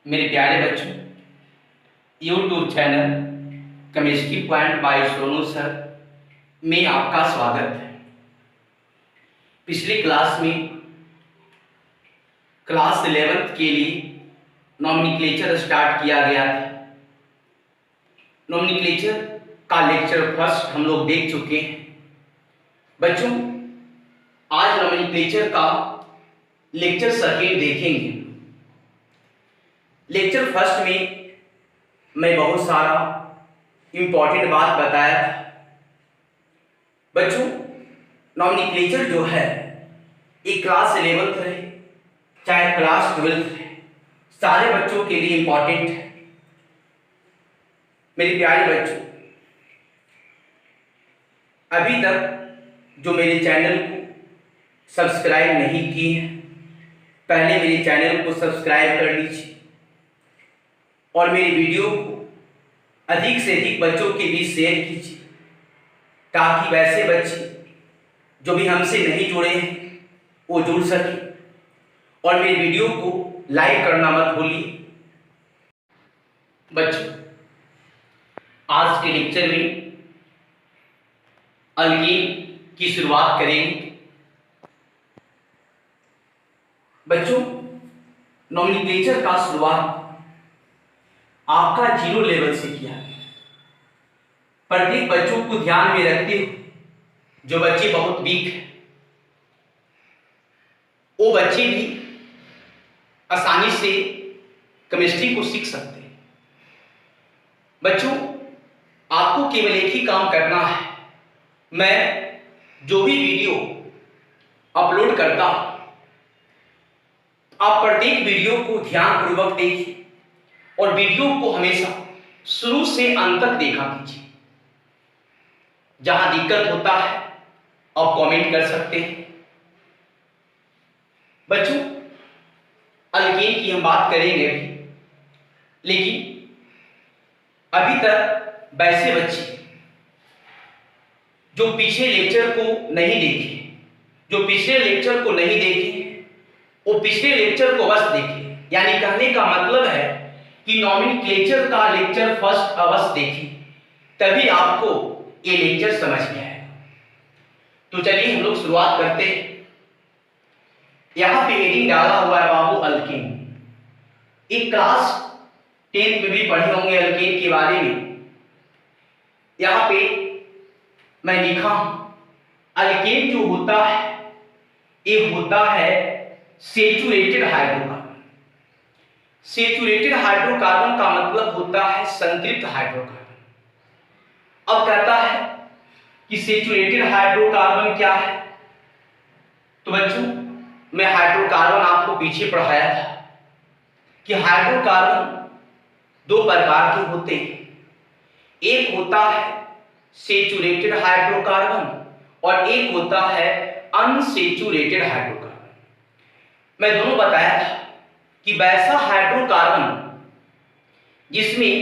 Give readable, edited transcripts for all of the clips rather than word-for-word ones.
मेरे प्यारे बच्चों, YouTube channel chemistry point by Sonu sir में आपका स्वागत है। पिछली क्लास में क्लास 11th के लिए नॉमेनक्लेचर स्टार्ट किया गया था। नॉमेनक्लेचर का लेक्चर फर्स्ट हम लोग देख चुके हैं। बच्चों, आज नॉमेनक्लेचर का लेक्चर सेकेंड देखेंगे। लेक्चर फर्स्ट में मैं बहुत सारा इंपॉर्टेंट बात बताया था। बच्चों, नॉमेनक्लेचर जो है ये क्लास 11th रहे चाहे क्लास 12th रहे, सारे बच्चों के लिए इंपॉर्टेंट है। मेरे प्यारे बच्चों, अभी तक जो मेरे चैनल को सब्सक्राइब नहीं किए हैं, पहले मेरे चैनल को सब्सक्राइब कर लीजिए और मेरी वीडियो को अधिक से अधिक बच्चों के बीच शेयर कीजिए, ताकि वैसे बच्चे जो भी हमसे नहीं जुड़े हैं वो जुड़ सके। और मेरी वीडियो को लाइक करना मत भूलिए। बच्चों, आज के लेक्चर में अल्कीन की शुरुआत करेंगे। बच्चों, नॉमेनक्लेचर का शुरुआत आपका 0 लेवल से किया गया। प्रत्येक बच्चों को ध्यान में रखते हुए, जो बच्चे बहुत वीक हैं वो बच्चे भी आसानी से केमिस्ट्री को सीख सकते हैं। बच्चों, आपको केवल एक ही काम करना है। मैं जो भी वीडियो अपलोड करता हूं, आप प्रत्येक वीडियो को ध्यानपूर्वक देखिए और वीडियो को हमेशा शुरू से अंत तक देखा कीजिए। जहां दिक्कत होता है आप कमेंट कर सकते हैं। बच्चों, अल्केन की हम बात करेंगे अभी, लेकिन अभी तक वैसे बच्चे जो पिछले लेक्चर को नहीं देखे, वो पिछले लेक्चर को बस देखें। यानी कहने का मतलब है कि नॉमेनक्लेचर का लेक्चर फर्स्ट अवश्य देखें, तभी आपको ये लेक्चर समझ में आएगा। तो चलिए हम लोग शुरुआत करते हैं। यहां पे हेडिंग डाला हुआ है बाबू अल्कीन। एक क्लास 10th में भी पढ़े होंगे अल्कीन के बारे में। यहां पे मैं लिखा हूं, अल्कीन जो होता है ये होता है सेचुरेटेड हाइड्रोकार्बन। सेचुरेटेड हाइड्रोकार्बन का मतलब होता है संतृप्त हाइड्रोकार्बन। अब कहता है कि सेचुरेटेड हाइड्रोकार्बन क्या है। तो बच्चों, मैं हाइड्रोकार्बन आपको पीछे पढ़ाया था कि हाइड्रोकार्बन दो प्रकार के होते हैं। एक होता है सेचुरेटेड हाइड्रोकार्बन और एक होता है अनसेचुरेटेड हाइड्रोकार्बन। मैं दोनों बताया था कि वैसा हाइड्रोकार्बन जिसमें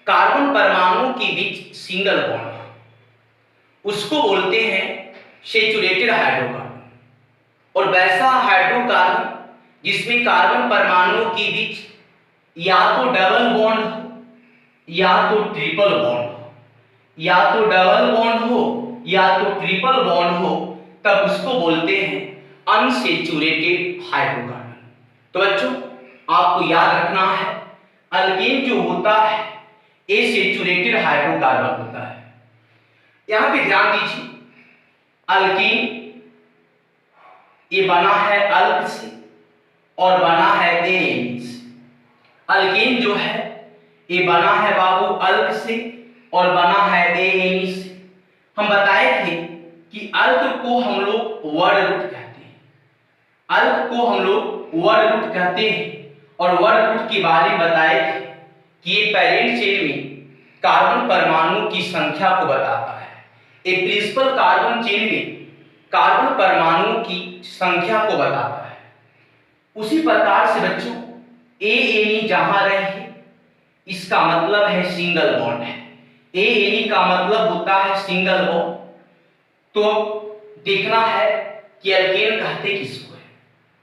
कार्बन परमाणुओं के बीच सिंगल बॉन्ड है, उसको बोलते हैं सेचुरेटेड हाइड्रोकार्बन। और वैसा हाइड्रोकार्बन जिसमें कार्बन परमाणुओं के बीच या तो डबल बॉन्ड हो या तो ट्रिपल बॉन्ड हो, या तो डबल बॉन्ड हो या तो ट्रिपल बॉन्ड हो, तब उसको बोलते हैं अनसेचुरेटेड हाइड्रोकार्बन। तो बच्चों, आपको याद रखना है, अल्केन जो होता है ये सेचुरेटेड हाइड्रोकार्बन होता है। यहां पे ध्यान दीजिए, अल्कीन ये बना है अल्क से और बना है एन से। अल्कीन जो है ये बना है बाबू अल्क से और बना है एन से। हम बताए थे कि अल्क को हम लोग वर्ड रूट कहते हैं। अल्क को हम लोग वर्ड रूट कहते हैं और वर्ड रूट के बारे में बताए थे कि ये पेरेंट चेन में कार्बन परमाणुओं की संख्या को बताता है। एक प्रिंसिपल कार्बन चेन में कार्बन परमाणुओं की संख्या को बताता है। उसी प्रकार से बच्चों, एन जहां रहे इसका मतलब है सिंगल बॉन्ड है। एन का मतलब होता है सिंगल बॉन्ड। तो देखना है कि अल्केन कहते किसको है।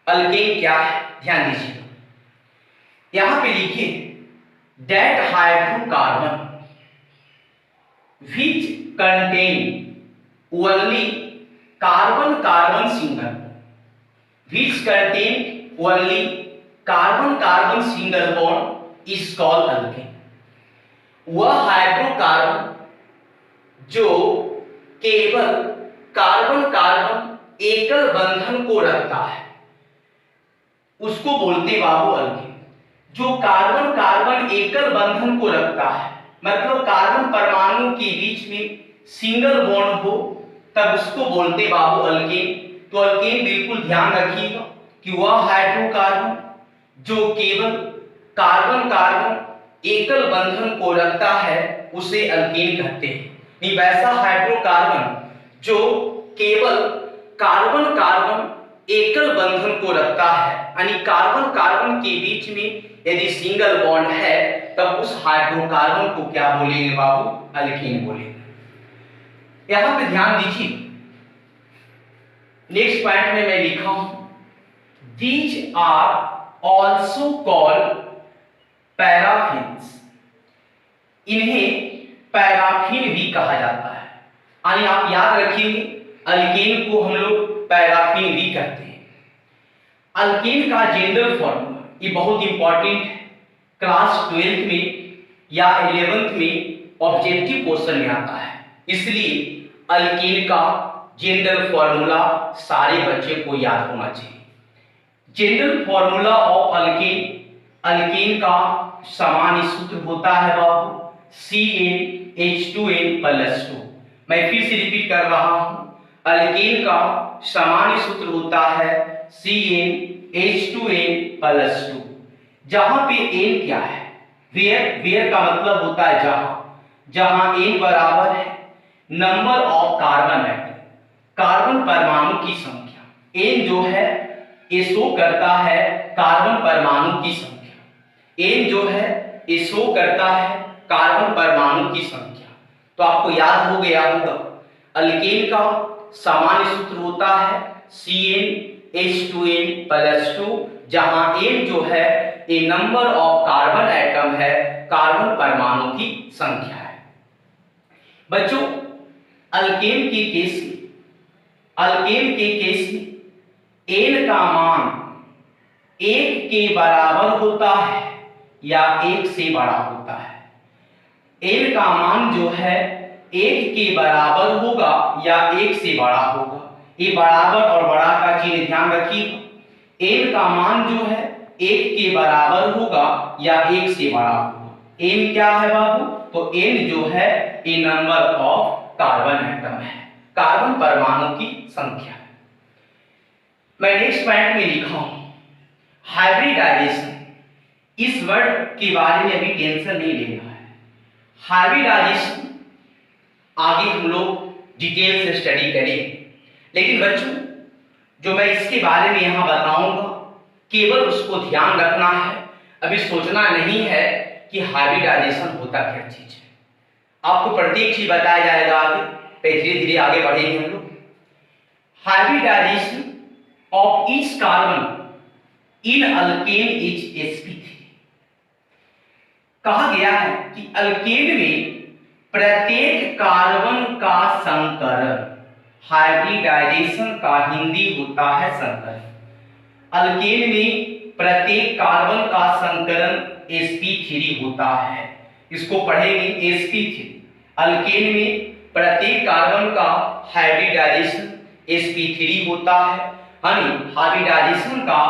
अल्केन क्या है, ध्यान दीजिए। यहां पे लिखिए that hydrocarbon which contain only carbon carbon single which contain only carbon carbon single bond is called alkane। वह हाइड्रोकार्बन जो केवल कार्बन कार्बन एकल बंधन को रखता है उसको बोलते बाबू अल्कीन। जो कार्बन कार्बन एकल बंधन को रखता है मतलब कार्बन परमाणु के बीच में सिंगल बॉन्ड हो तब उसको बोलते बाबू अल्कीन। तो अल्कीन बिल्कुल ध्यान रखिएगा कि वह हाइड्रोकार्बन जो केवल कार्बन कार्बन एकल बंधन को रखता है उसे अल्कीन कहते हैं। नहीं वैसा हाइड्रोकार्बन जो केवल कार्बन कार्बन एकल बंधन को रखता है यानी कार्बन कार्बन के बीच में यदि सिंगल बॉन्ड है तब उस हाइड्रोकार्बन को क्या बोलेंगे बाबू अल्कीन बोलेंगे। यहां पे ध्यान दीजिए नेक्स्ट पॉइंट में मैं लिखा हूं these are also called paraffins. इन्हें पैराफिन भी कहा जाता है यानी आप याद रखिए अल्केन को हम लोग पैराफिन भी कहते हैं। अल्केन का जनरल फॉर्मूला ये बहुत इंपॉर्टेंट है क्लास 12th में या 11th में ऑब्जेक्टिव क्वेश्चन में आता है इसलिए अल्केन का जनरल फॉर्मूला सारे बच्चे को याद होना चाहिए। General formula of alkane alkane का सामान्य सूत्र होता है बाबू CnH2n+2। मैं फिर से रिपीट कर रहा हूं अल्केन का सामान्य सूत्र होता है CnH2n+2। जहां पे n क्या है वेयर का मतलब होता है जहां n बराबर है number of carbon atom carbon परमाणु की संख्या। n जो है ये शो करता है कार्बन परमाणु की संख्या। n जो है ये शो करता है कार्बन परमाणु की संख्या। तो आपको याद हो गया होगा अल्केन का सामान्य सूत्र होता है CnH2n+2 जहां n जो है ये नंबर ऑफ कार्बन एटम है कार्बन परमाणु की संख्या है। बच्चों अल्केन के केस में n का मान 1 के बराबर होता है या 1 से बड़ा होता है। n का मान जो है 1 के बराबर होगा या 1 से बड़ा होगा। ये बराबर और बड़ा का चिन्ह ध्यान रखिए। n का मान जो है 1 के बराबर होगा या 1 से बड़ा होगा। n क्या है बाबू तो n जो है ये नंबर ऑफ कार्बन एटम है कार्बन परमाणु की संख्या है। मैं नेक्स्ट पॉइंट में लिखा हूं हाइब्रिडाइजेशन। इस वर्ड के बारे में अभी टेंशन नहीं लेना है। हाइब्रिडाइजेशन आगे हम लोग डिटेल से स्टडी करेंगे लेकिन बच्चों जो मैं इसके बारे में यहां बताऊंगा केवल उसको ध्यान रखना है। अभी सोचना नहीं है कि हाइब्रिडाइजेशन होता क्या चीज है। आपको प्रत्येक चीज बताया जाएगा आगे धीरे धीरे आगे बढ़ेंगे हम लोग। Hybridisation of each carbon in alkane is sp3। कहा गया है कि अल्केन में प्रत्येक कार्बन का संकरण हाइब्रिडाइजेशन का हिंदी होता है संकरण। अल्केन में प्रत्येक कार्बन का संकरण sp3 होता है। इसको पढ़ेंगे sp3। अल्केन में प्रत्येक कार्बन का हाइब्रिडाइजेशन sp3 होता है यानी हाइब्रिडाइजेशन का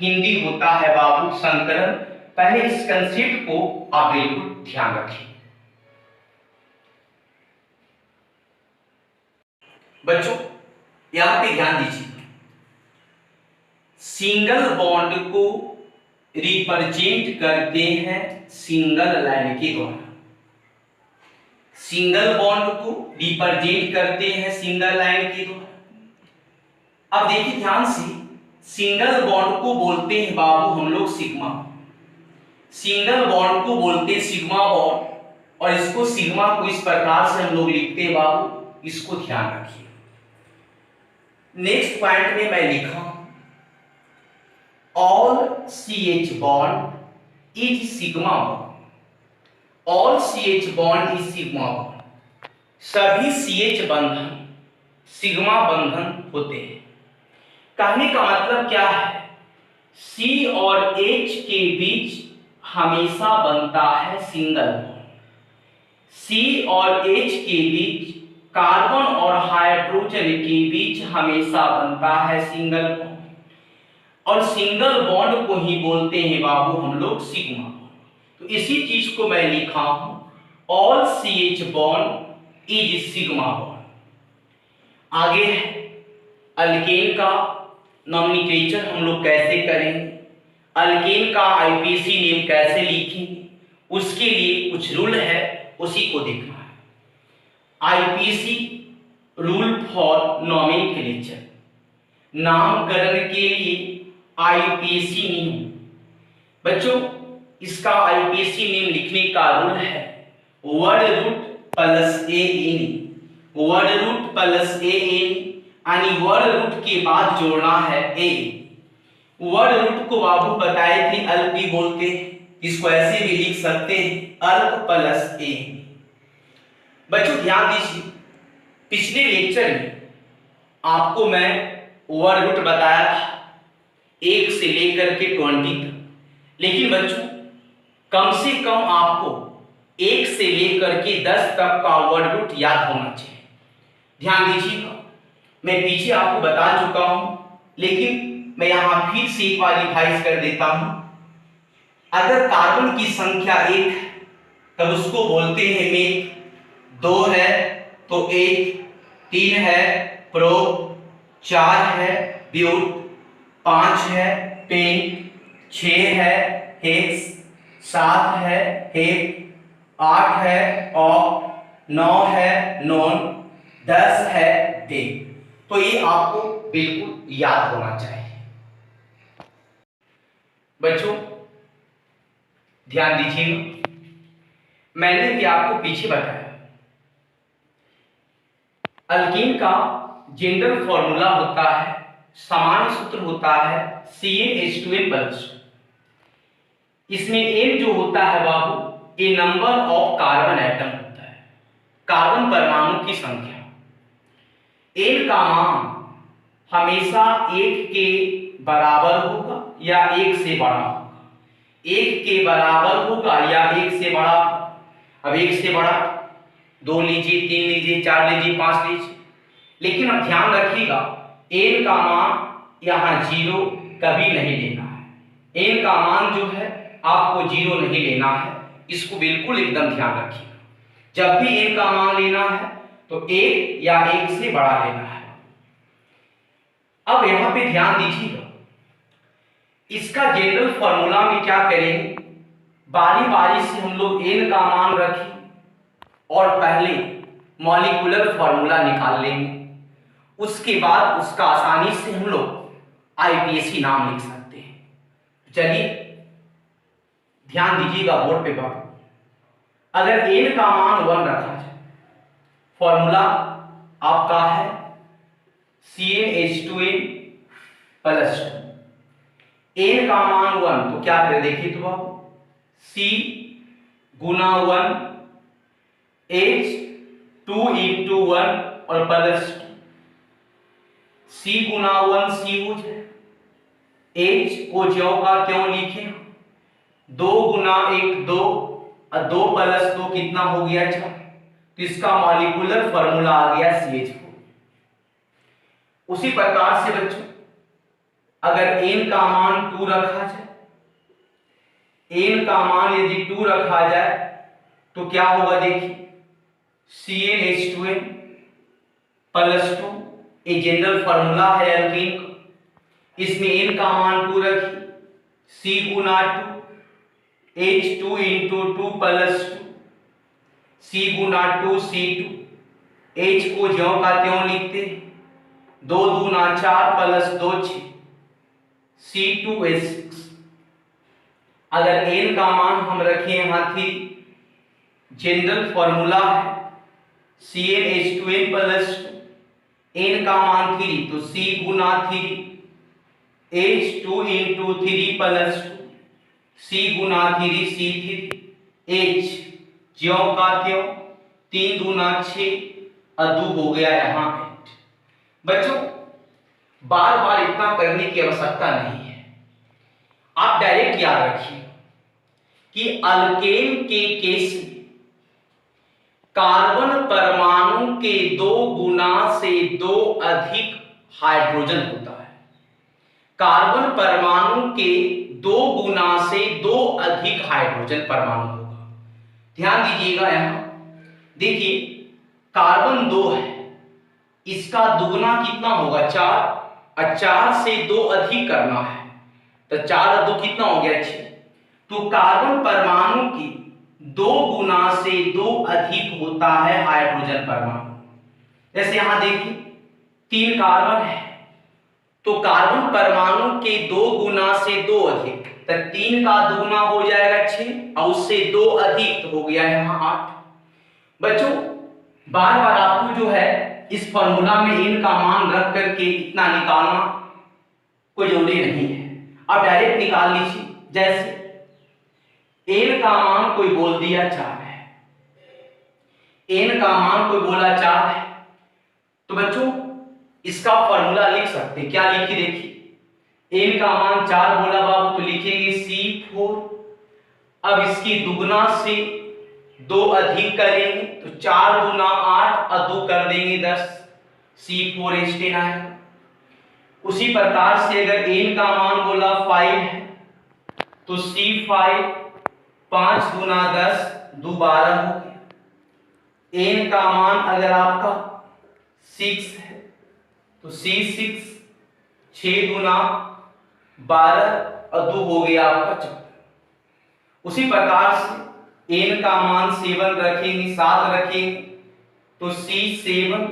हिंदी होता है बाबू संकरण। पहले इस कंसेप्ट को आप बिल्कुल ध्यान रखिए। बच्चों यहां पे ध्यान दीजिए सिंगल बॉन्ड को रिप्रेजेंट करते हैं सिंगल लाइन के द्वारा। सिंगल बॉन्ड को रिप्रेजेंट करते हैं सिंगल लाइन के द्वारा। अब देखिए ध्यान से सिंगल बॉन्ड को बोलते हैं बाबू हम लोग सिग्मा। सिंगल बॉन्ड को बोलते हैं सिग्मा बॉन्ड और इसको सिग्मा को इस प्रकार से हम लोग लिखते हैं बाबू इसको ध्यान रखिए। नेक्स्ट पॉइंट में मैं लिखा all CH bond is sigma bond. All CH bond is sigma bond. सभी CH बंधन सिग्मा बंधन होते हैं। कहने का मतलब क्या है, C और H के बीच हमेशा बनता है सिंगल बॉन्ड। C और H के बीच, कार्बन और हाइड्रोजन के बीच हमेशा बनता है सिंगल बॉन्ड, और सिंगल बॉन्ड को ही बोलते हैं बाबू हम लोग सिग्मा बॉन्ड। तो इसी चीज को मैं लिखा हूं, all CH bond is sigma bond. आगे है अल्केन का नॉमेनक्लेचर हम लोग कैसे करेंगे, अल्केन का IPC नेम कैसे लिखेंगे, उसके लिए कुछ रूल है, उसी को देखना है। IPC रूल फॉर नॉमेनक्लेचर, नामकरण के लिए IPC नेम। बच्चों इसका IPC नेम लिखने का रूल है word root plus AN, word root plus AN, यानी वर्ड रूट के बाद जोड़ना है A। वर्ड रूट को बाबू बताए थे अल्प भी बोलते हैं, इसको ऐसे भी लिख सकते हैं अल्प प्लस A। बच्चों ध्यान दीजिए, पिछले लेक्चर में आपको मैं वर्ड रूट बताया था 1 से लेकर के 20 तक, लेकिन बच्चों कम से कम आपको 1 से लेकर के 10 तक का वर्ड रूट याद होना चाहिए। ध्यान दीजिएगा, मैं पीछे आपको बता चुका हूं, लेकिन मैं यहां फिर से एक बार रिवाइज कर देता हूं। अगर कार्बन की संख्या 1 है तब उसको बोलते हैं मेथ, 2 है तो 1, 3 है प्रो, 4 है ब्यूट, 5 है पेन, 6 है हेक्स, 7 है हेक, 8 है ऑक, 9 है नॉन, 10 है डे। तो ये आपको बिल्कुल याद होना चाहिए। बच्चों ध्यान दीजिएगा, मैंने भी आपको पीछे बताया अल्कीन का जनरल फॉर्मूला होता है, सामान्य सूत्र होता है CnH2n+। इसमें n जो होता है बाबू ये नंबर ऑफ कार्बन एटम होता है, कार्बन परमाणु की संख्या। n का मान हमेशा 1 के बराबर होगा या 1 से बड़ा होगा, 1 के बराबर होगा या 1 से बड़ा। अब 1 से बड़ा 2 लीजिए, 3 लीजिए, 4 लीजिए, 5 लीजिए, लेकिन अब ध्यान रखिएगा n का मान यहाँ 0 कभी नहीं लेना है। n का मान जो है आपको 0 नहीं लेना है, इसको बिल्कुल एकदम ध्यान रखिएगा। जब भी n का मान लेना है तो 1 या 1 से बड़ा लेना है। अब यहां पे ध्यान दीजिएगा, इसका जनरल फॉर्मूला में क्या करेंगे, बारी बारी से हम लोग n का मान रखें और पहले मॉलिक्यूलर फॉर्मूला निकाल लेंगे, उसके बाद उसका आसानी से हम लोग IPC नाम लिख सकते हैं। चलिए ध्यान दीजिएगा बोर्ड पे बात, अगर n का मान 1 रखा जाए, फॉर्मूला आपका है CnH2n+2, n का मान 1 तो क्या करें देखिए तो आप C गुना 1 H 2 into 1 और प्लस 2, C गुना 1 C हो जाए, H को ज्यों का क्यों लिखे, 2 गुना 1 2 और 2 प्लस 2 कितना हो गया 4, तो इसका मॉलिक्यूलर फॉर्मूला आ गया CH4। उसी प्रकार से बच्चों अगर n का मान 2 रखा जाए, n का मान यदि 2 रखा जाए तो क्या होगा देखिए CnH2n+2, ये जनरल फॉर्मूला है अल्कीन का, इसमें n का मान 2 रखिए, C गुना 2 H2 into 2 प्लस 2, C गुना 2 C2, H को ज्यों का त्यों लिखते हैं, 2 दूना 4 प्लस 2 6, C2H6। अगर n का मान हम रखें यहां थी, जनरल फॉर्मूला है CnH2n+2, n का मान 3 तो C गुना 3 H2 into 3 प्लस 2, C गुना 3 C3 H ज्यों का त्यों 3 दूना 6 अदू हो गया यहाँ 8। बच्चों बार बार इतना करने की आवश्यकता नहीं है, आप डायरेक्ट याद रखिए कि अल्केन के केस में कार्बन परमाणु के 2 गुना से 2 अधिक हाइड्रोजन होता है। कार्बन परमाणु के 2 गुना से 2 अधिक हाइड्रोजन परमाणु होगा। ध्यान दीजिएगा, यहां देखिए कार्बन 2 है, इसका दुगुना कितना होगा 4, और 4 से 2 अधिक करना है तो 4 और 2 कितना हो गया 6। तो कार्बन परमाणु की 2 गुना से 2 अधिक होता है हाइड्रोजन परमाणु। जैसे यहां देखिए 3 कार्बन है तो कार्बन परमाणु के 2 गुना से 2 अधिक, तो 3 का दुगुना हो जाएगा 6 और उससे 2 अधिक तो हो गया यहां 8। बच्चों बार बार आपको जो है इस फॉर्मूला में n का मान रख करके इतना निकालना कोई जरूरी नहीं है, आप डायरेक्ट निकाल लीजिए। जैसे n का मान कोई बोल दिया 4 है, n का मान कोई बोला 4 है, तो बच्चों इसका फॉर्मूला लिख सकते हैं। क्या लिखिए देखिए, n का मान 4 बोला बाबू तो लिखेंगे C4। अब इसकी दुगुना से 2 अधिक करेंगे तो 4 दूना 8 और 2 कर देंगे 10, C4H10 आएगा। उसी प्रकार से अगर n का मान बोला 5 है तो C5 5 दूना 10 2 12 हो गया। n का मान अगर आपका 6 है तो C6 6 दूना 12 और 2 हो गया आपका 14। उसी प्रकार से n का मान 7 रखेंगे 7 रखेंगे तो C7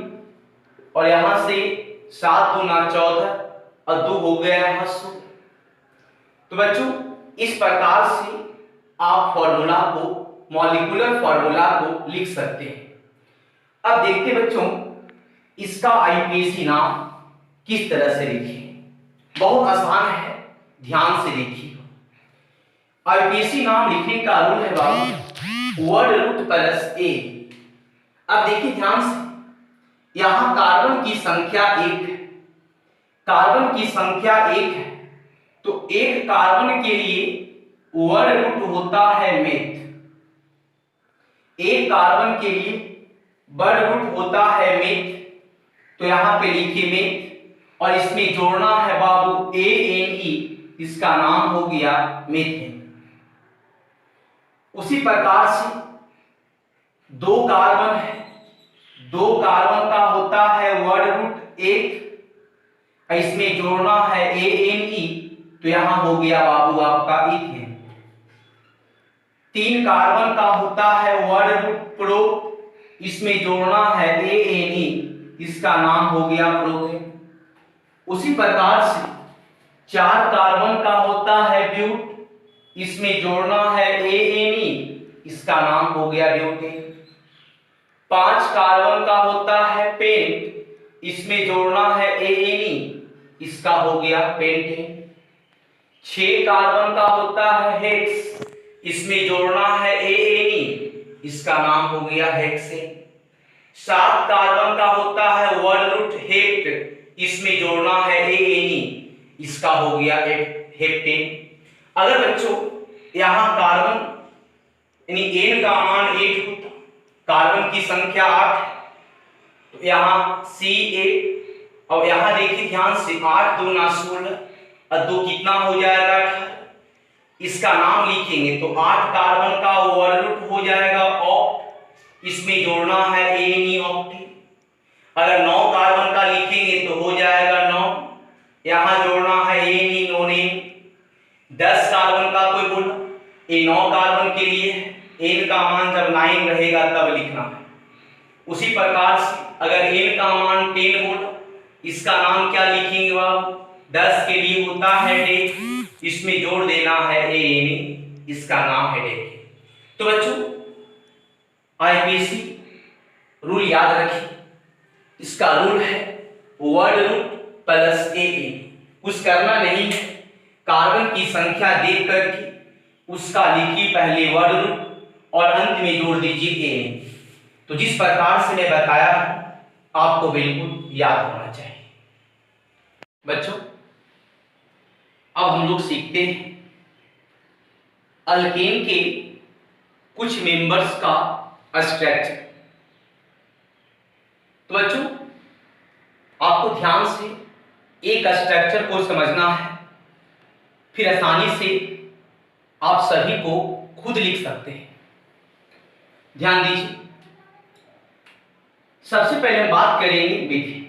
और यहां से 7 दूना 14 और 2 हो गया यहां 16। तो बच्चों इस प्रकार से आप फॉर्मूला को, मॉलिक्यूलर फॉर्मूला को लिख सकते हैं। अब देखते बच्चों इसका आईपीएसी नाम किस तरह से लिखें। बहुत आसान है, ध्यान से देखिए। आईपीएसी नाम लिखने का रूल है बाबू वर्ड रूट प्लस ए। अब देखिए ध्यान से, यहां कार्बन की संख्या 1 है, कार्बन की संख्या 1 है तो एक कार्बन के लिए वर्ड रूट होता है मेथ। एक कार्बन के लिए वर्ड रूट होता है मेथ, तो यहां पे लिखिए मेथ और इसमें जोड़ना है बाबू ANE, इसका नाम हो गया मीथेन। उसी प्रकार से 2 कार्बन है, 2 कार्बन का होता है वर्ड रूट 1, इसमें जोड़ना है ANE, तो यहां हो गया बाबू आपका इथेन। 3 कार्बन का होता है वर्ड रूट प्रो, इसमें जोड़ना है ANE, इसका नाम हो गया प्रोपेन। उसी प्रकार से 4 कार्बन का होता है ब्यूट, इसमें जोड़ना है ANE, इसका नाम हो गया ब्यूटेन। 5 कार्बन का होता है पेंट, इसमें जोड़ना है ANE, इसका हो गया पेंटेन। 6 कार्बन का होता है हेक्स, इसमें जोड़ना है ANE, इसका नाम हो गया हेक्सेन। 7 कार्बन का होता है वर्ड रूट हेप्ट, इसमें जोड़ना है ANE, इसका हो गया हेप्टेन। अगर बच्चों यहां कार्बन यानी n का मान 8 होता, कार्बन की संख्या 8 है तो यहां C8 और यहां देखिए ध्यान से 8 दूना 16 और 2 कितना हो जाएगा 18, इसका नाम लिखेंगे तो 8 कार्बन का वर्ड रूट हो जाएगा ऑक्ट, इसमें जोड़ना है ANE ऑक्टेन। अगर 9 कार्बन का लिखेंगे तो हो जाएगा 9, यहां जोड़ना है ANE नोनेन। 10 कार्बन का कोई बोला, ये 9 कार्बन के लिए n का मान जब 9 रहेगा तब लिखना है। उसी प्रकार से अगर n का मान 10 बोला, इसका नाम क्या लिखेंगे बाबू, 10 के लिए होता है डे, इसमें जोड़ देना है ANE, इसका नाम है डे। तो बच्चों आईपीएसी रूल याद रखिए, इसका रूल है वर्ड रूट प्लस ANE। कुछ करना नहीं है, कार्बन की संख्या देख करके उसका लिखिए पहले वर्ड रूट और अंत में जोड़ दीजिए ए। तो जिस प्रकार से मैं बताया आपको बिल्कुल याद होना चाहिए। बच्चों अब हम लोग सीखते हैं अल्केन के कुछ मेंबर्स का स्ट्रक्चर। तो बच्चों आपको ध्यान से एक स्ट्रक्चर को समझना है, फिर आसानी से आप सभी को खुद लिख सकते हैं। ध्यान दीजिए, सबसे पहले हम बात करेंगे मीथेन।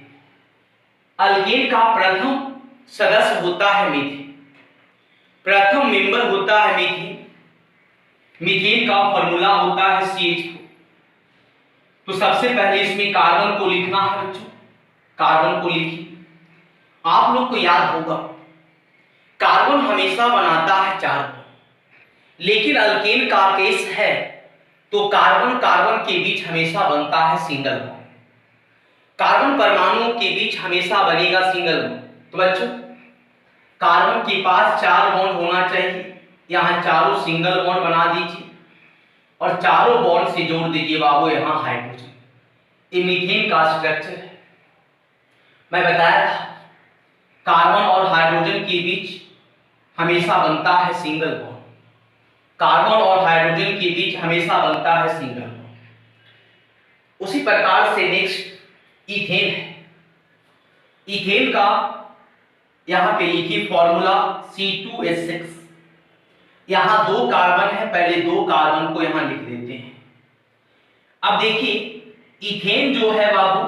अल्केन का प्रथम सदस्य होता है मीथेन, प्रथम मेंबर होता है मीथेन। मीथेन का फॉर्मूला होता है CH4। तो सबसे पहले इसमें कार्बन को लिखना है बच्चों, कार्बन को लिखिए। आप लोग को याद होगा कार्बन हमेशा बनाता है 4 बॉन्ड, लेकिन अल्केन का केस है तो कार्बन कार्बन के बीच हमेशा बनता है सिंगल बॉन्ड। कार्बन परमाणुओं के बीच हमेशा बनेगा सिंगल बॉन्ड। तो बच्चों कार्बन के पास 4 बॉन्ड होना चाहिए, यहां चारों सिंगल बॉन्ड बना दीजिए और चारों बॉन्ड से जोड़ दीजिए बाबू यहां हाइड्रोजन। ये मीथेन का स्ट्रक्चर है। मैं बताया था कार्बन और हाइड्रोजन के बीच हमेशा बनता है सिंगल बॉन्ड, कार्बन और हाइड्रोजन के बीच हमेशा बनता है सिंगल बॉन्ड। उसी प्रकार से नेक्स्ट इथेन है। इथेन का यहां पे लिखिए फॉर्मूला C2H6। यहां 2 कार्बन है, पहले 2 कार्बन को यहां लिख देते हैं। अब देखिए इथेन जो है बाबू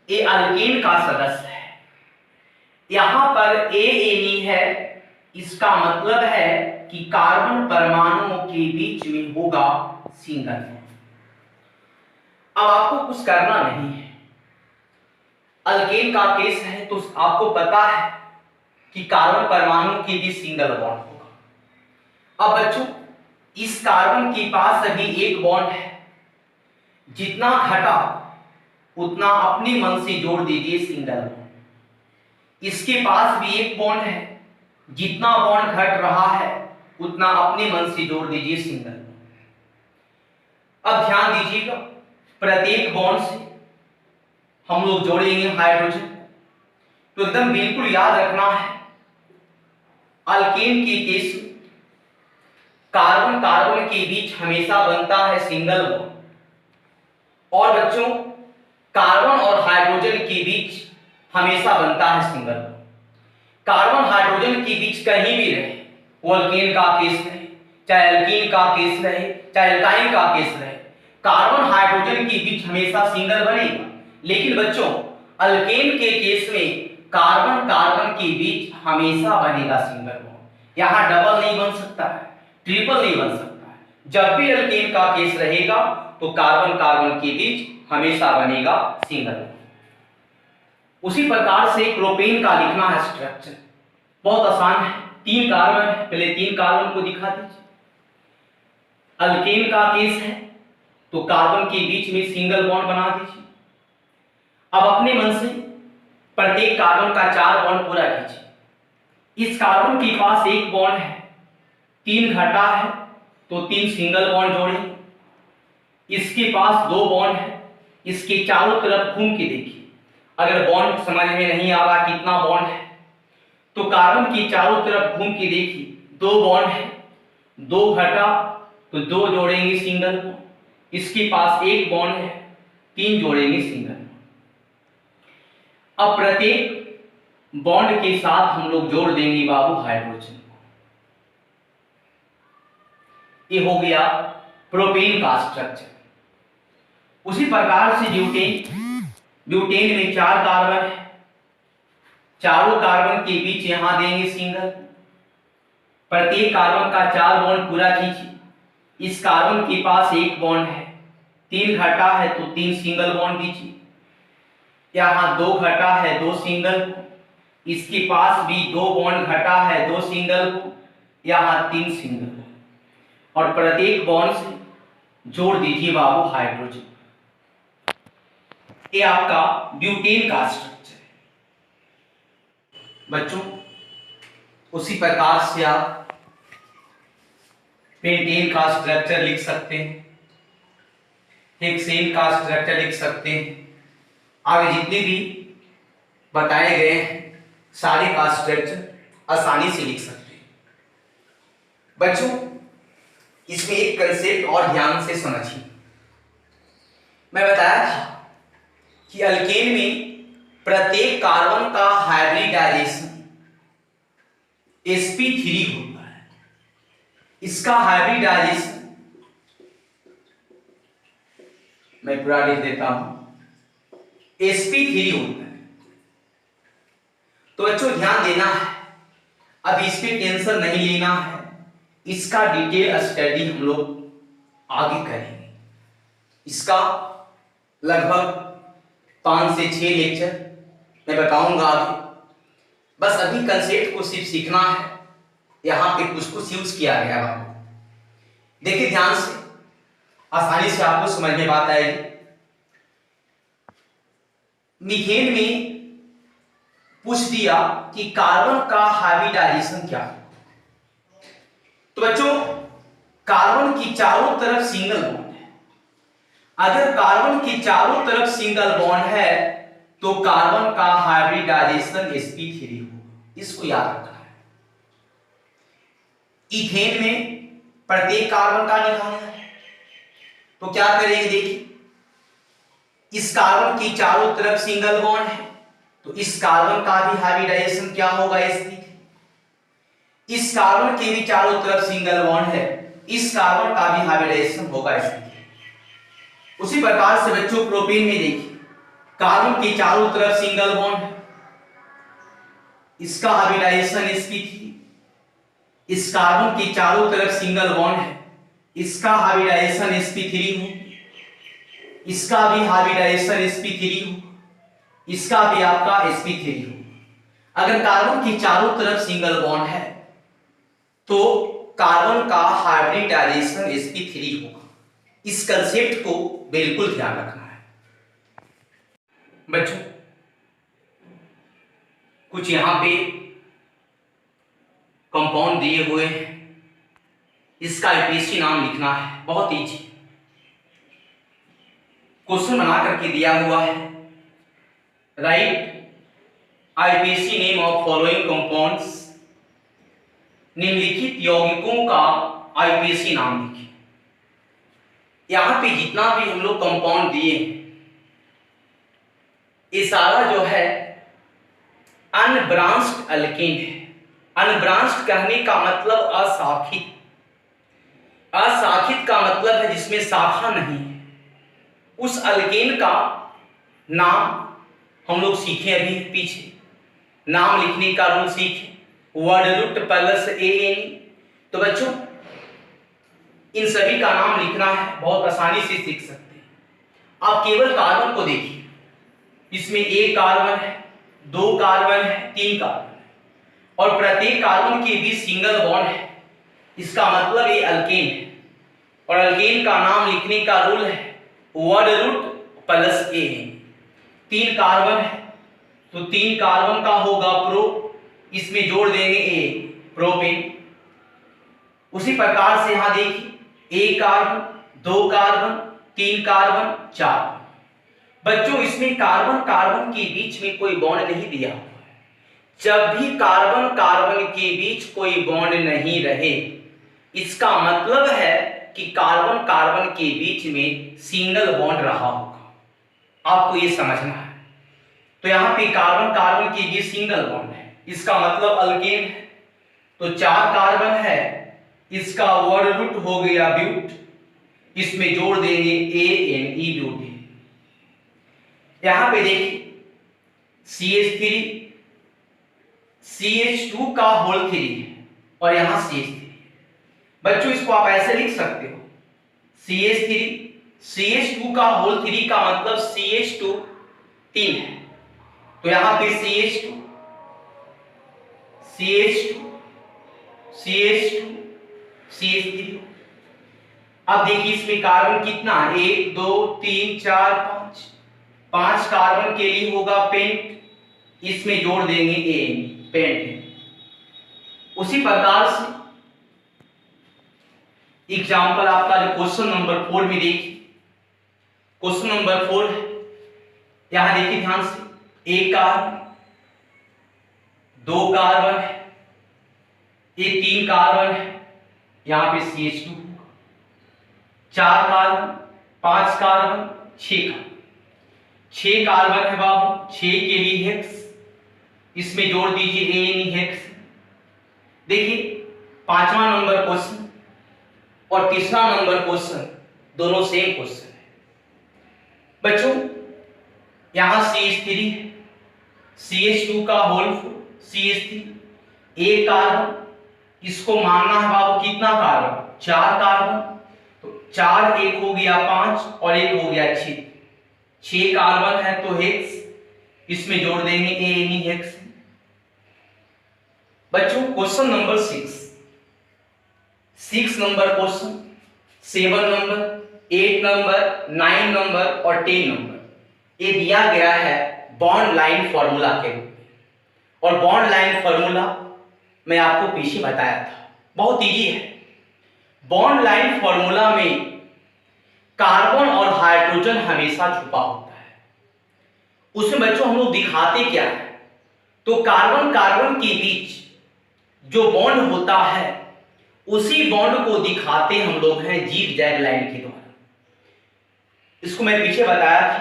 ये अल्केन का सदस्य है। यहां पर ANE है, इसका मतलब है कि कार्बन परमाणुओं के बीच में होगा सिंगल बॉन्ड। अब आपको कुछ करना नहीं है, अल्केन का केस है तो आपको पता है कि कार्बन परमाणु के बीच सिंगल बॉन्ड होगा। अब बच्चों इस कार्बन के पास अभी एक बॉन्ड है, जितना घटा उतना अपने मन से जोड़ दीजिए सिंगल बॉन्ड। इसके पास भी एक बॉन्ड है, जितना बॉन्ड घट रहा है उतना अपने मन से जोड़ दीजिए सिंगल बॉन्ड। अब ध्यान दीजिएगा प्रत्येक बॉन्ड से हम लोग जोड़ेंगे हाइड्रोजन। तो एकदम बिल्कुल याद रखना है अल्केन के केस में कार्बन कार्बन के बीच हमेशा बनता है सिंगल बॉन्ड, और बच्चों कार्बन और हाइड्रोजन के बीच हमेशा बनता है सिंगल बॉन्ड। कार्बन हाइड्रोजन के बीच कहीं भी रहे, वो अल्केन का केस रहे, चाहे अल्कीन का केस रहे, चाहे अल्काइन का केस रहे, कार्बन हाइड्रोजन के बीच हमेशा सिंगल बनेगा। लेकिन बच्चों अल्केन के केस में कार्बन कार्बन के बीच हमेशा बनेगा सिंगल बॉन्ड। यहां डबल नहीं बन सकता है, ट्रिपल नहीं बन सकता है। जब भी अल्केन का केस रहेगा तो कार्बन कार्बन के बीच हमेशा बनेगा सिंगल बॉन्ड। उसी प्रकार से प्रोपेन का लिखना है स्ट्रक्चर, बहुत आसान है। 3 कार्बन है, पहले 3 कार्बन को दिखा दीजिए। अल्केन का केस है तो कार्बन के बीच में सिंगल बॉन्ड बना दीजिए। अब अपने मन से प्रत्येक कार्बन का 4 बॉन्ड पूरा कीजिए। इस कार्बन के पास एक बॉन्ड है, 3 घटा है तो 3 सिंगल बॉन्ड जोड़ें। इसके पास 2 बॉन्ड है, इसके चारों तरफ घूम के देखिए। अगर बॉन्ड समझ में नहीं आ रहा कितना बॉन्ड है तो कार्बन की चारों तरफ घूम के देखिए, 2 बॉन्ड है, 2 घटा तो 2 जोड़ेंगे सिंगल बॉन्ड। इसके पास एक बॉन्ड है, 3 जोड़ेंगे सिंगल बॉन्ड। अब प्रत्येक बॉन्ड के साथ हम लोग जोड़ देंगे बाबू हाइड्रोजन को। ये हो गया प्रोपेन का स्ट्रक्चर। उसी प्रकार से ब्यूटेन, ब्यूटेन में 4 कार्बन है, चारों कार्बन के बीच यहां देंगे सिंगल। प्रत्येक कार्बन का 4 बॉन्ड पूरा कीजिए। इस कार्बन के पास एक बॉन्ड है, 3 घटा है तो 3 सिंगल बॉन्ड दीजिए। यहां 2 घटा है, 2 सिंगल। इसके पास भी 2 बॉन्ड घटा है, 2 सिंगल, यहां 3 सिंगल। और प्रत्येक बॉन्ड से जोड़ दीजिए बाबू हाइड्रोजन। ये आपका ब्यूटेन का स्ट्रक्चर है। बच्चों उसी प्रकार से आप पेंटेन का स्ट्रक्चर लिख सकते हैं, हेक्सेन का स्ट्रक्चर लिख सकते हैं, आगे जितने भी बताए गए हैं सारे का स्ट्रक्चर आसानी से लिख सकते हैं। बच्चों इसमें एक कंसेप्ट और ध्यान से समझिए। मैं बताया था कि अल्केन में प्रत्येक कार्बन का हाइब्रिडाइजेशन sp3 होता है। इसका हाइब्रिडाइजेशन मैं पूरा लिख देता हूं, sp3 होता है। तो बच्चों ध्यान देना है, अब इस पे टेंशन नहीं लेना है, इसका डिटेल स्टडी हम लोग आगे करेंगे। इसका लगभग 5 से 6 लेक्चर मैं बताऊंगा आगे। बस अभी कंसेप्ट को सिर्फ सीखना है, यहां पे कुछ यूज किया गया है। देखिए ध्यान से, आसानी से आपको समझ में बात आएगी। मीथेन में पूछ दिया कि कार्बन का हाइब्रिडाइजेशन क्या है। तो बच्चों कार्बन की चारों तरफ सिंगल बॉन्ड है। अगर कार्बन की चारों तरफ सिंगल बॉन्ड है तो कार्बन का हाइब्रिडाइजेशन sp3 होगा। इसको याद रखना है। इथेन में प्रत्येक कार्बन का निकालना है, तो क्या करेंगे देखिए, इस कार्बन की चारों तरफ सिंगल बॉन्ड है तो इस कार्बन का भी हाइब्रिडाइजेशन क्या होगा sp3। इस कार्बन के भी चारों तरफ सिंगल बॉन्ड है, इस कार्बन का भी हाइब्रिडाइजेशन होगा sp3। उसी प्रकार से बच्चों प्रोपेन में देखिए, कार्बन के चारों तरफ सिंगल बॉन्ड है, इसका हाइब्रिडाइजेशन sp3। इस कार्बन के चारों तरफ सिंगल बॉन्ड है, इसका हाइब्रिडाइजेशन sp3 हो, इसका भी हाइब्रिडाइजेशन sp3 हो, इसका भी आपका sp3 हो। अगर कार्बन की चारों तरफ सिंगल बॉन्ड है तो कार्बन का हाइब्रिडाइजेशन sp3 होगा। इस कंसेप्ट को बिल्कुल ध्यान रखना है। बच्चों कुछ यहां पे कंपाउंड दिए हुए हैं, इसका आईपीसी नाम लिखना है, बहुत ईजी क्वेश्चन बना करके दिया हुआ है। Right IPC name of following compounds, निम्नलिखित यौगिकों का आईपीसी नाम लिखिए। यहां पे जितना भी हम लोग कंपाउंड दिए ये सारा जो है अनब्रांच्ड अल्केन है। अनब्रांच्ड कहने का मतलब अशाखित, अशाखित का मतलब है जिसमें शाखा नहीं है। उस अल्केन का नाम हम लोग सीखे अभी पीछे, नाम लिखने का रूल सीखे, वर्ड रूट प्लस AN। तो बच्चों इन सभी का नाम लिखना है, बहुत आसानी से सीख सकते हैं। आप केवल कार्बन को देखिए, इसमें एक कार्बन है, 2 कार्बन है, 3 कार्बन है और प्रत्येक कार्बन के बीच सिंगल बॉन्ड है। इसका मतलब ये अल्केन है और अल्केन का नाम लिखने का रूल है word root plus AN। 3 carbon है तो 3 कार्बन का होगा प्रो, इसमें जोड़ देंगे A, प्रोपेन। उसी प्रकार से यहां देखिए, 1 कार्बन, 2 कार्बन, 3 कार्बन, 4। बच्चों इसमें कार्बन कार्बन के बीच में कोई बॉन्ड नहीं दिया हुआ है। जब भी कार्बन कार्बन के बीच कोई बॉन्ड नहीं रहे, इसका मतलब है कि कार्बन कार्बन के बीच में सिंगल बॉन्ड रहा होगा। आपको ये समझना है। तो यहां पे कार्बन कार्बन के बीच सिंगल बॉन्ड है, इसका मतलब अल्केन है। तो 4 कार्बन है, इसका वर्ड रूट हो गया ब्यूट, इसमें जोड़ देंगे ANE ब्यूटेन। यहां पे देखिए CH3 CH2 का होल 3 है और यहां CH3। बच्चों इसको आप ऐसे लिख सकते हो, CH3 CH2 का होल 3 का मतलब CH2 3 है। तो यहां पे CH2 CH2 CH2 CH3। अब देखिए इसमें कार्बन कितना, 1 2 3 4 5, 5 कार्बन के लिए होगा पेंट, इसमें जोड़ देंगे AN, पेंट। उसी प्रकार से एग्जाम्पल आपका जो क्वेश्चन नंबर 4 में देखिए, क्वेश्चन नंबर 4 है, यहां देखिए ध्यान से, एक कार्बन, दो कार्बन है, ये तीन कार्बन है, यहां पे CH2 होगा, चार कार्बन, पांच कार्बन, छह कार्बन है बाबू, छह के लिए हेक्स, इसमें जोड़ दीजिए ANE हेक्स। देखिए पांचवा नंबर क्वेश्चन और तीसरा नंबर क्वेश्चन दोनों सेम क्वेश्चन है बच्चों। यहां CH3 है, CH2 का होल CH3, एक कार्बन, इसको मानना है बाबू कितना कार्बन, चार कार्बन, तो चार एक हो गया पांच और एक हो गया छह, छह कार्बन है तो हेक्स, इसमें जोड़ देंगे ANE हेक्स। बच्चों question number 6 number question, 7 number, 8 number, 9 number और 10 नंबर, ये दिया गया है बॉन्ड लाइन फॉर्मूला के रूप में। और बॉन्ड लाइन फॉर्मूला मैं आपको पीछे बताया था, बहुत इजी है। बॉन्ड लाइन फॉर्मूला में कार्बन और हाइड्रोजन हमेशा छुपा होता है। उसमें बच्चों हम लोग दिखाते क्या है, तो कार्बन कार्बन के बीच जो बॉन्ड होता है उसी बॉन्ड को दिखाते हम लोग हैं जीग जैग लाइन के द्वारा। इसको मैं पीछे बताया था,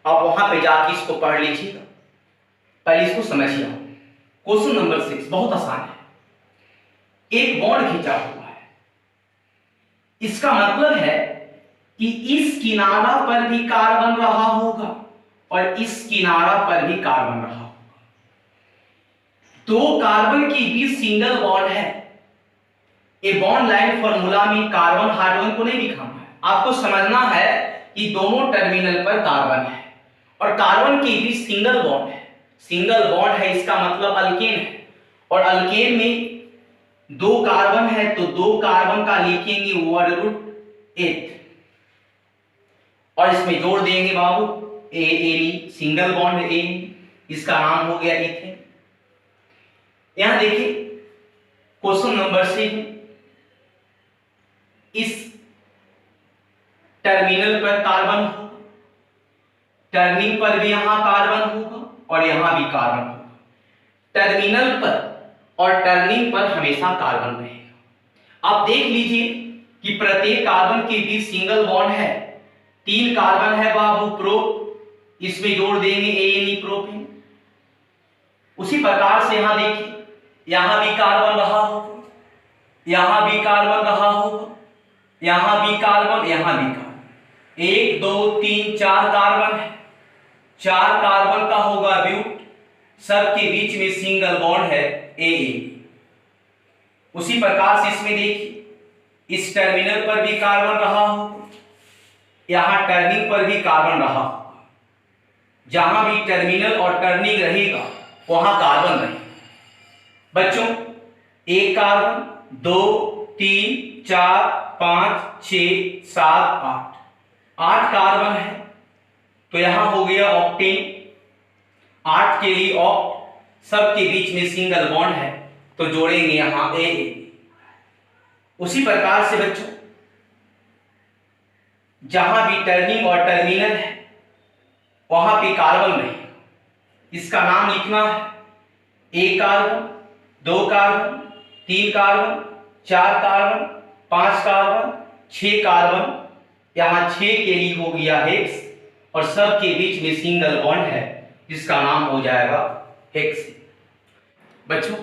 आप वहां पे जाके इसको पढ़ लीजिएगा, पहले इसको समझिए। क्वेश्चन नंबर 6 बहुत आसान है, एक बॉन्ड खींचा हुआ है, इसका मतलब है कि इस किनारा पर भी कार्बन रहा होगा और इस किनारा पर भी कार्बन रहा होगा। दो कार्बन के बीच सिंगल बॉन्ड है। ये बॉन्ड लाइन फॉर्मूला में कार्बन हाइड्रोजन को नहीं दिखाना है, आपको समझना है कि दोनों टर्मिनल पर कार्बन है और कार्बन के बीच सिंगल बॉन्ड है। सिंगल बॉन्ड है इसका मतलब अल्केन है, और अल्केन में दो कार्बन है तो दो कार्बन का लिखेंगे √8 और इसमें जोड़ देंगे बाबू ANE, सिंगल बॉन्ड है ANE, इसका नाम हो गया इथेन। यहां देखिए क्वेश्चन नंबर 6, इस टर्मिनल पर कार्बन होगा, टर्निंग पर भी यहां कार्बन होगा और यहां भी कार्बन होगा। टर्मिनल पर और टर्निंग पर हमेशा कार्बन रहेगा। आप देख लीजिए कि प्रत्येक कार्बन के बीच सिंगल बॉन्ड है, तीन कार्बन है बाबू प्रो, इसमें जोड़ देंगे ANE प्रोपेन। उसी प्रकार से यहां देखिए, यहां भी कार्बन रहा होगा, यहां भी कार्बन रहा होगा, यहां भी कार्बन, यहां भी कार्बन, 1 2 3 4 कार्बन है, चार कार्बन का होगा ब्यूट, सबके बीच में सिंगल बॉन्ड है ANE। उसी प्रकार से इसमें देखिए, इस टर्मिनल पर भी कार्बन रहा होगा, यहां टर्निंग पर भी कार्बन रहा होगा, जहां भी टर्मिनल और टर्निंग रहेगा वहां कार्बन रहेगा। बच्चों एक कार्बन, 2 3 4 5 6 7 8, 8 कार्बन है तो यहां हो गया ऑक्टेन, 8 के लिए ऑक्ट, सबके बीच में सिंगल बॉन्ड है तो जोड़ेंगे यहां ANE। उसी प्रकार से बच्चों जहां भी टर्निंग और टर्मिनल है वहां पे कार्बन रहेगा, इसका नाम लिखना है, एक कार्बन, दो कार्बन, तीन कार्बन, चार कार्बन, पांच कार्बन, छह कार्बन, यहां छह के लिए हो गया हेक्स और सबके बीच में सिंगल बॉन्ड है जिसका नाम हो जाएगा हेक्स। बच्चों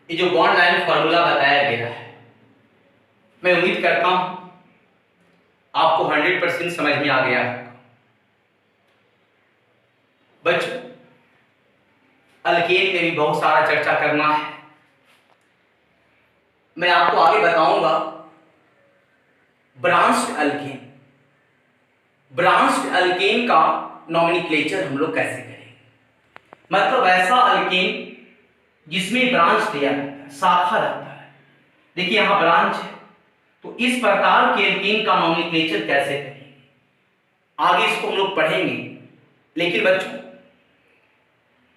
ये जो बॉन्ड लाइन फॉर्मूला बताया गया है, मैं उम्मीद करता हूं आपको 100% समझ में आ गया है। बच्चों अल्केन में भी बहुत सारा चर्चा करना है, मैं आपको आगे बताऊंगा ब्रांच्ड अल्केन। ब्रांच्ड अल्केन का नॉमेनक्लेचर हम लोग कैसे करेंगे, मतलब ऐसा अल्केन जिसमें ब्रांच दिया रहता है, शाखा रहता है। देखिए यहां ब्रांच है तो इस प्रकार के अल्केन का नॉमेनक्लेचर कैसे करेंगे, आगे इसको हम लोग पढ़ेंगे। लेकिन बच्चों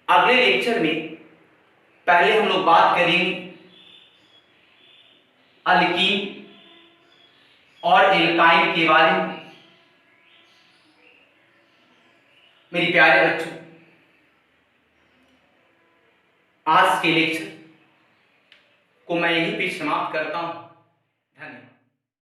अगले लेक्चर में पहले हम लोग बात करेंगे अल्कीन और एल्काइन के बारे में। मेरे प्यारे बच्चों, आज के लेक्चर को मैं यहीं पे समाप्त करता हूं। धन्यवाद।